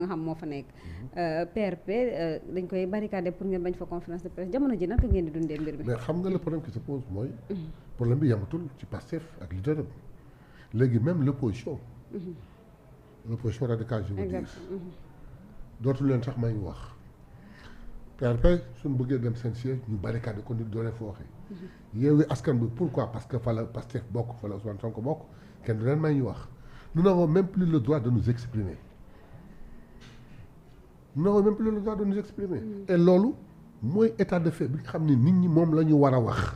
nga xam moo fa nekk PRP dañ koy barricade pour ngeen bañ fa conférence de presse jamono ji naka ngeen di dundee mbir mi. mais xam nga le problème qui se pose mooy. problème bi yamatul ci Pastef ak leader léegi même l'opposition. l'opposition radicale je veux dire. dootul leen sax may wax. PRP suñu bëggee dem seen siège ñu barricade ko nit doo leen fa waxee. Yewwi Askan Wi pourquoi parce que fa la Pastef bokk fa la Ousmane Sonko bokk kenn du leen may ñu wax. nous n'avons même plus le droit de nous exprimer. nous n'avons même plus le droit de nous exprimer. et loolu mooy état de fait bi nga xam ni nit ñi moom la ñu war a wax.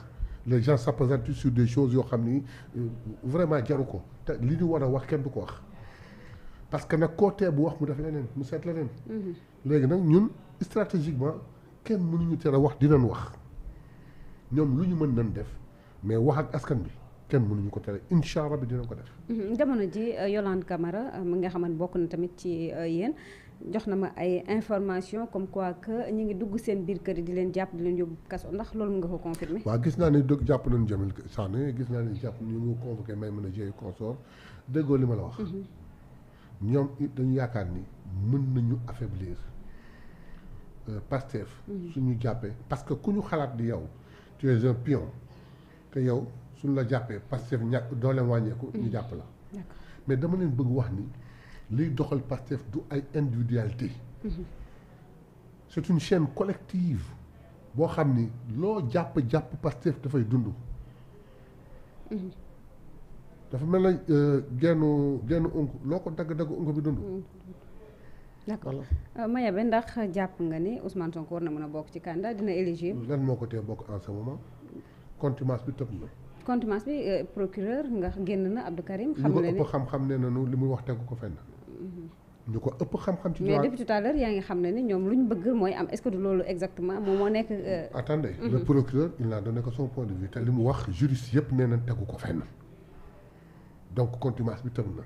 les gens s'appesantent sur des choses yoo xam ni vraiment jaru ko te li ñu war a wax kenn du ko wax parce que nag côté bu wax mu def leneen mu seet leneen. léegi nag ñun stratégiquement kenn mënuñu tere wax dinañ wax ñoom lu ñu mën nañ def mais wax ak askan bi kenn mënuñu ko tere incha allah bi dinañ ko def. jamono ji Yolande Camara mi nga xamante bokk na tamit ci yéen jox na ma ay information comme quoi que ñu ngi dugg seen biir kër yi di leen jàpp di leen yóbbu kaso ndax loolu mu nga ko confirmer. waaw gis naa ne dëgg jàpp nañu Jamil Sané gis naa ne jàpp ñu ngi convoqué may mën a jëye consort déggoo li ma la wax. ñoom dañu yaakaar ni mën nañu affaiblir Pastef. suñu jàppee parce que ku ñu xalaat di yow tu es un pion te yow suñu la jàppee Pastef ñàkk dooleem wàññeeku. ñu jàpp la. mais dama leen bëgg wax ni liy doxal Pastef du ay individualité. c'est une chaîne collective boo xam ni loo jàpp Pastef dafay dund. dafa mel na genn unk loo ko dagg unk bi dund. d'accord Mayabé ndax jàpp nga ni Ousmane Sonko war na mën a bokk ci candidat dina éligible. lan moo ko tee bokk en ce moment contumace bi tëb na. contumace bi procureur nga génn na Abdou Karim. xam ñu nga ko ëpp xam-xam ne nañu li muy wax tegu ko fenn. ñu ko ëpp xam-xam ci. mais depuis tout à l'heure yaa ngi xam ne ni ñoom lu ñu bëgg mooy am est-ce que du loolu exactement moom moo nekk. attendez le procureur il n'a donné que son point de vue te li mu wax juriste yëpp nee nañ tegu ko fenn donc contumace bi tëb na.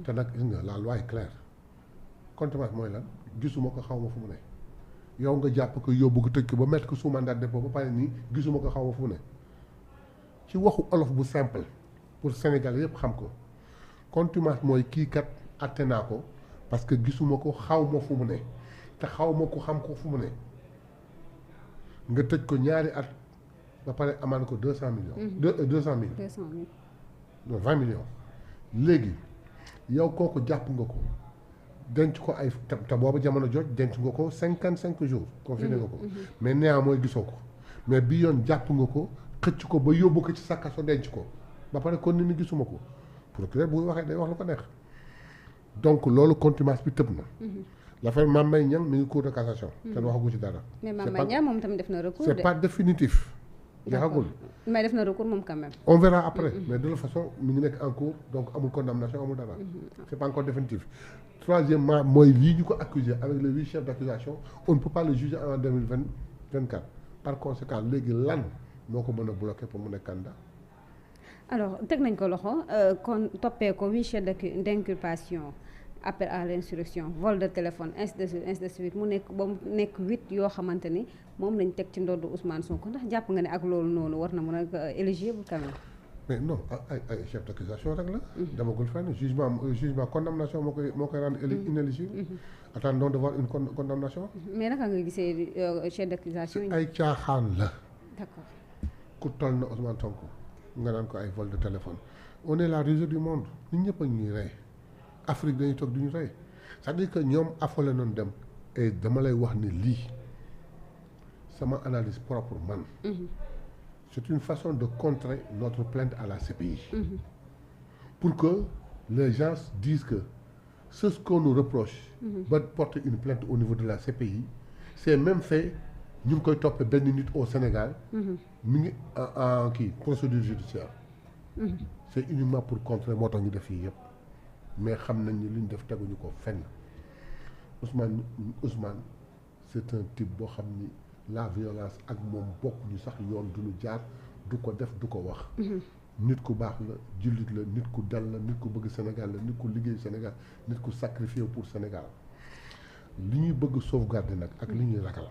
te nag gis nga la loi est claire contumace mooy lan gisuma ko xaw ma fu mu ne yow nga jàpp ko yóbbu ko tëj ko ba mettre ko sous mandat de dépôt ba pare nii gisuma ko xaw ma fu mu ne ci waxu olof bu simple pour Sénégal yëpp xam ko contumace mooy kii kat atte naa ko parce que gisuma ko xaw ma fu mu ne te xaw ma ko xam ko fu mu ne nga tëj ko ñaari at ba pare amaan ko 200 millions. 200 000. 200 000. non 20 millions léegi yow kooku jàpp nga ko denc ko ay te boobu jamono jot denc nga ko 55 jours. confiné nga ko mais néanmoins mooy gisoo ko mais bi yoon jàpp nga ko xëcc ko ba yóbbu ko ci sa kaso denc ko ba pare kon ni gisuma ko procureur bu waxee day wax lu ko neex donc loolu contumace bi tëb na. l'affaire Mame Mbaye Niang mi ngi cour de cassation. kenn waxagu ci dara. mais Mame Mbaye Niang moom tamit def na recours de. c'est pas définitif. d'accord mais def na recours moom quand même. on verra après mais de toute façon mi ngi nekk en cours donc amul condamnation amul dara. c'est pas encore définitif. troisièmement mooy lii ñu ko accusé avec les 8 chefs d'accusation on ne peut pas le juger en 2024 par conséquent léegi lan moo ko mën a bloquer pour mu nekk candidat. alors teg nañ ko loxo kon toppee ko 8 chefs d'inculpation appel à l'insurrection vol de téléphone ainsi de suite mu nekk ba mu nekk 8 yoo xamante ni moom lañ teg ci ndoddu Ousmane Sonko ndax jàpp nga ne ak loolu noonu war na mën a éligible quand même. mais non ay chef d'accusation rek la. demagul fenn jugement condamnation moo koy rendre inéligible. attendons de voir une condamnation. mais naka nga gisee chef d'accusation yi. ay caaxaan la. d'accord ku toll na Ousmane Sonko nga naan ko ay vol de téléphone on est la risée du monde ñun ñëpp a ñuy rey Afrique dañuy toog du ñu rey c'est-à-dire que ñoom affolé noonu dem et dama lay wax ni lii sama analyse propre man. c'est une façon de contrer notre plainte à la CPI. Pour que les gens disent que ce qu'on nous reproche ba porter une plainte au niveau de la CPI c'est même fait ñu ngi koy toppee benn nit au Sénégal mi ngi en kii procédure judiciaire c'est uniquement pour contrer moo tax ñu def yii yëpp mais xam nañ ni li ñu def teguñu ko fenn Ousmane c'est un type boo xam ni la violence ak moom bokk ñu sax yoon duñu jaar du ko def du ko wax nit ku baax la jullit la nit ku dal la nit ku bëgg Sénégal la nit ku liggéey Sénégal nit ku sacrifié pour Sénégal li ñuy bëgg sauvegarder nag ak li ñuy ragal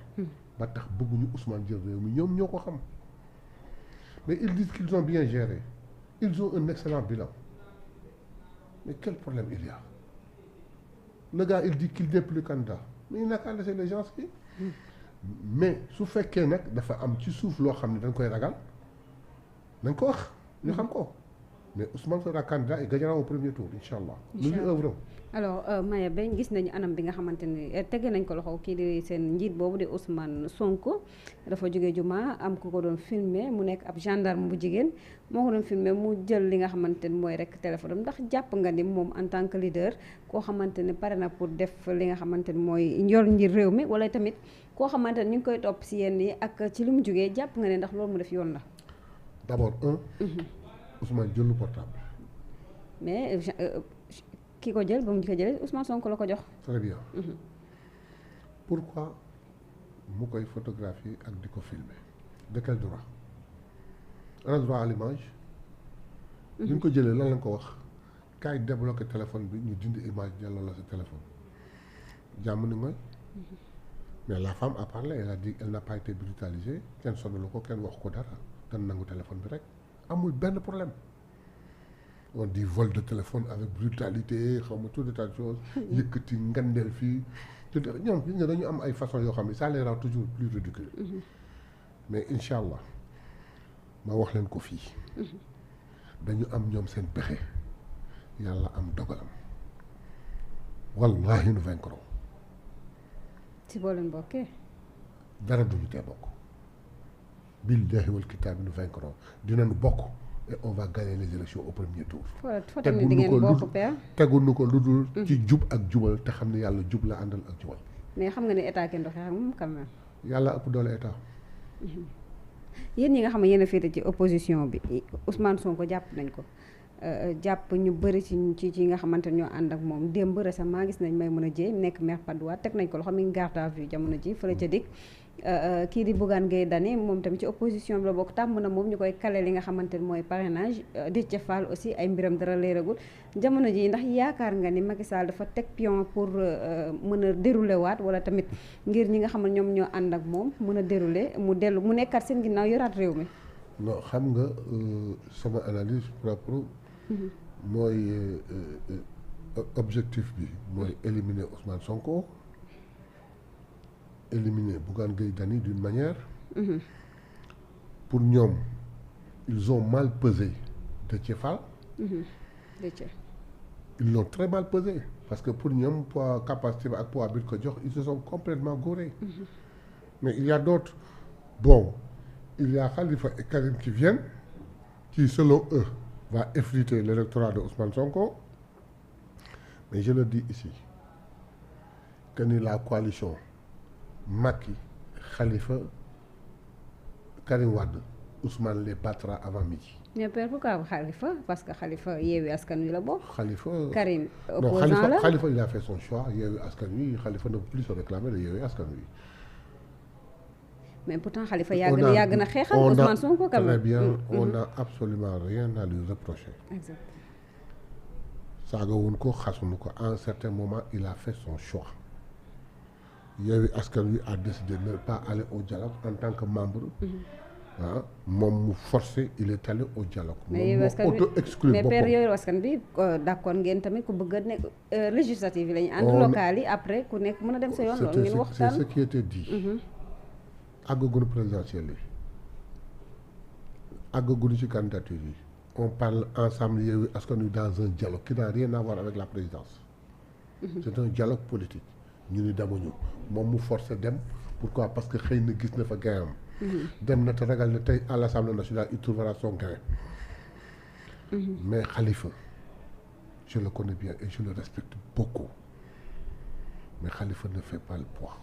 ba tax bëgguñu Ousmane jël réew mi ñoom ñoo ko xam mais ils disent qu'ils ont bien géré ils ont un excellent bilan mais quel problème il y a le gars il dit qu'il n'est plus candidat mais il n'a qu'à laisser les gens qui mais su fekkee nag dafa am ci suuf loo xam ne dañ koy ragal nañ ko wax ñu xam ko mais Ousmane sera candidat et gagnera au premier tour incha allah. lu ñu œuvre. alors Maya Beye gis nañu anam bi nga xamante ni tege nañ ko loxo kii di seen njiit boobu di Ousmane Sonko dafa jógee juma am ku ko doon filmer mu nekk ab gendarme bu jigéen moo ko doon filmer mu jël li nga xamante ni mooy rek téléphone am ndax jàpp nga ni moom en tant que leader koo xamante ni pare na pour def li nga xamante ni mooy yor njiit réew mi wala tamit koo xamante ni ñu ngi koy topp si yenn yi ak ci li mu jógee jàpp nga ne ndax loolu mu def yoon la. d'abord Ousmane jël lu portable. mais ki ko jël ba mu ko jëlee Ousmane Sonko la ko jox. très bien. pourquoi mu koy photographier ak di ko filmer de quel droit un droit à l'image. bi ñu ko jëlee lan lañ ko wax kaay débloqué téléphone bi ñu dindi image delloo la sa téléphone jàmm ni mooy. mais la femme a parlé elle a dit elle n'a pas été brutalisée kenn sonalu ko kenn wax ko dara dañ nangu téléphone bi rek amul benn problème. on dit vol de téléphone avec brutalité xaw ma tout de tas de choses yëkkati ngandeel fii ñoom gis nga dañu am ay façon yoo xam ne ça les rend toujours plus ridicule mais incha allah ma wax leen ko fii dañu am ñoom seen pexe yàlla am dogalam wallahi nous vaincrons. si boo leen bokkee. dara duñu tee bokk billahi wal kitaabi nous vaincrons dinañu bokk. et on va gagner les élections au premier tour. teguñu ko lu dul ci jub ak jubal te xam ne yàlla jub la àndal ak jubal. mais xam nga ne état kenn doxee ak moom quand même. yàlla ëpp doole état. yéen ñi nga xam ne yéen a féete ci opposition bi Ousmane Sonko jàpp nañ ko jàpp ñu bëri ci nga xamante ne ñoo ànd ak moom démb récemment gis nañ Maïmouna Dièye nekk maire Patte d'Oie teg nañ ko loo xam ne garde à vue jamono ji fële ca dikk kii di Bougane Gueye Dany moom tamit ci opposition bi la bokk tàmm na moom ñu koy kale li nga xamante ne mooy parrainage Déthié Fall aussi ay mbiram dara leeragul jamono ji ndax yaakaar nga ni Macky Sall dafa teg pion pour mën a dérouler waat wala tamit ngir ñi nga xam ne ñoom ñoo ànd ak moom mën a dérouler mu dellu mu nekkaat seen ginnaaw yoraat réew mi. non xam nga sama analyse propre mooy objectif bi mooy éliminer Ousmane Sonko. éliminer Bougane Gueye Dany d'une manière. pour ñoom ils ont mal pesé Déthié Fall. Déthié. ils l'ont très mal pesé parce que pour ñoom poids capacité ak poids bi ko jox ils se sont complètement gourés. mais il y a d'autres bon il y a Khalifa et Karim qui viennent qui selon eux va effriter l'électorat de Ousmane Sonko mais je le dis ici que ni la coalition Macky Khalifa Karim Wade Ousmane les battra avant midi. mais pourquoi Khalifa parce que Khalifa Yewwi Askan Wi la bokk. Khalifa Karim opposant la Khalifa il a fait son choix Yewwi Askan Wi Khalifa ne peut plus se réclamer de Yewwi Askan Wi. mais pourtant Khalifa yàgg na xeexal Ousmane Sonko quand même. très bien on n'a absolument rien à lui reprocher. exactement. saagawuñ ko xasuñu ko à un certain moment il a fait son choix. Yewwi Askan Wi a décidé de ne pas aller au dialogue en tant que membre. moom mu forcé il est allé au dialogue. mais moom moo auto-exclu boppam mais père Yewwi Askan bi d'accord ngeen tamit ku bëgg a nekk législative yi la ñu ànd local yi après ku nekk mën a dem sa yoon loolu ngeen waxtaan. c'est ce qui était dit. àggaguñu présidentielle yi àggaguñu ci candidature yi on parle ensemble Yewwi Askan Wi dans un dialogue qui n'a rien à voir avec la présidence. c'est un dialogue politique. ñu ni demuñu moom mu forcé dem pourquoi parce que xëy na gis na fa gaynam dem na te ragal ne tey à l'Assemblée nationale il trouvera son gain. mais Khalifa je le connais bien et je le respecte beaucoup mais Khalifa ne fait pas le poids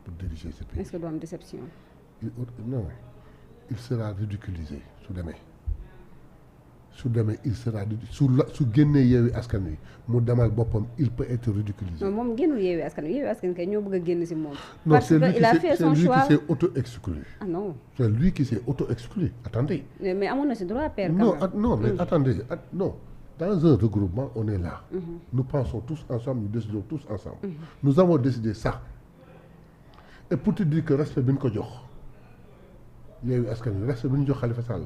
pour diriger ce pays. est-ce que du am déception. non il sera ridiculisé su demee il sera su génnee Yewwi Askan Wi mu demal boppam il peut être ridiculisé. non moom génnul Yewwi Askan Wi Yewwi Askan Wi kay ñoo bëgg a génn ci moom. non parce que il a fait son choix c'est lui qui s'est auto-exclu. ah non. c'est lui qui s'est auto-exclu attendez. mais amoon na ci droit père. non mais attendez non dans un regroupement on est là. nous pensons tous ensemble nous décidons tous ensemble. nous avons décidé ça et pour te dire que respect bi ñu ko jox. Yewwi Askan Wi reste bi ñu jox Khalifa Sall.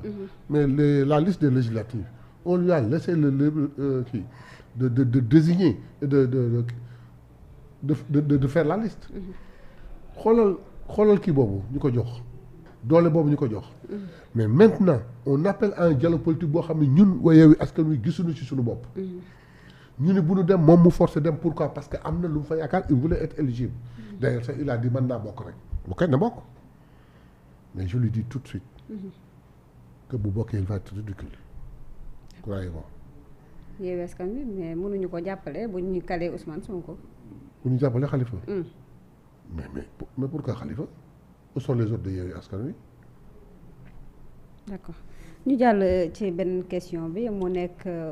mais la liste des législatives on lui a laissé le de désigner de faire la liste. xoolal kii boobu ñu ko jox doole boobu ñu ko jox. mais maintenant on appelle à un dialogue politique boo xam ne ñun waa Yewwi Askan Wi gisuñu ci suñu bopp. ñu ne bu ñu dem moom mu forcé dem pourquoi parce que am na lu mu fa yaakaar il voulait être éligible. d'ailleurs sax il a dit mën naa bokk rek bu koy na bokk mais je lui dis tout de suite. que bu bokkee il va être ridicule. croyez-moi. Yewwi Askan Wi mais mënuñu ko jàppale bu ñu kalee Ousmane Sonko. bu ñu jàppale Khalifa. mais pourquoi Khalifa où sont les autres de Yewwi Askan Wi. d'accord ñu jàll ci benn question bi mu nekk.